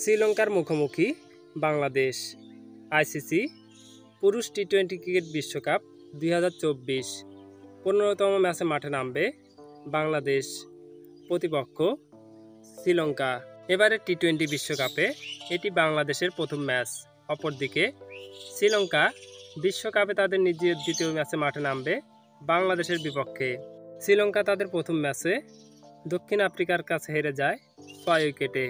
শ্রীলঙ্কার মুখোমুখি বাংলাদেশ। আইসিসি পুরুষ টি-20 ক্রিকেট বিশ্বকাপ 2024 15তম ম্যাচে মাঠে নামবে বাংলাদেশ, প্রতিপক্ষ শ্রীলঙ্কা। এবারে টি-20 বিশ্বকাপে এটি বাংলাদেশের প্রথম ম্যাচ। অপরদিকে শ্রীলঙ্কা বিশ্বকাপে তাদের নিজের দ্বিতীয় ম্যাচে মাঠে নামবে বাংলাদেশের বিপক্ষে। শ্রীলঙ্কা তাদের প্রথম ম্যাচে দক্ষিণ আফ্রিকার কাছে হেরে যায় 6 উইকেটে।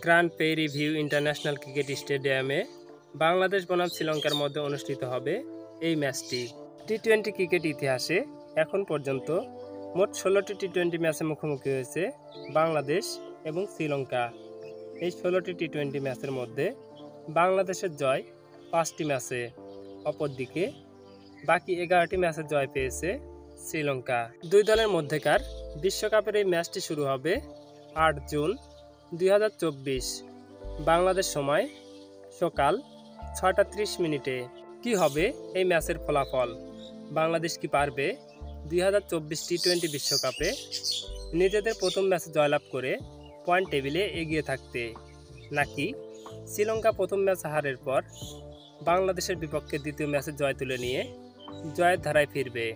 Grand Prairie international cricket স্টেডিয়ামে বাংলাদেশ বনাম শ্রীলঙ্কার মধ্যে অনুষ্ঠিত হবে এই ম্যাচটি। টি-20 ক্রিকেট ইতিহাসে এখন পর্যন্ত মোট 16টি টি-20 ম্যাচে মুখোমুখি হয়েছে বাংলাদেশ এবং শ্রীলঙ্কা। এই 16টি টি-20 ম্যাচের মধ্যে বাংলাদেশের জয় 5টি ম্যাচে, অপরদিকে বাকি 11টি ম্যাচে জয় পেয়েছে শ্রীলঙ্কা। দুই দলের মধ্যেকার বিশ্বকাপের এই ম্যাচটি শুরু হবে 8 জুন 2024 বাংলাদেশ সময় সকাল 6টা 30 মিনিটে। কি হবে এই ম্যাচের ফলাফল? বাংলাদেশ কি পারবে 2024 টি-20 বিশ্বকাপে নিজেদের প্রথম ম্যাচে জয়লাভ করে পয়েন্ট টেবিলে এগিয়ে থাকতে, নাকি শ্রীলঙ্কা প্রথম ম্যাচ হারের পর বাংলাদেশের বিপক্ষে দ্বিতীয় ম্যাচে জয় তুলে নিয়ে জয়ের ধারায় ফিরবে?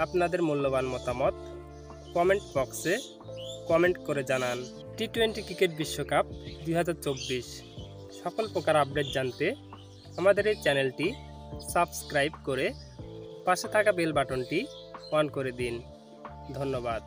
আপনাদের মূল্যবান মতামত কমেন্ট বক্সে কমেন্ট করে জানান। টি-20 ক্রিকেট বিশ্বকাপ 2024 সকল প্রকার আপডেট জানতে আমাদের এই চ্যানেলটি সাবস্ক্রাইব করে পাশে থাকা বেল বাটনটি অন করে দিন। ধন্যবাদ।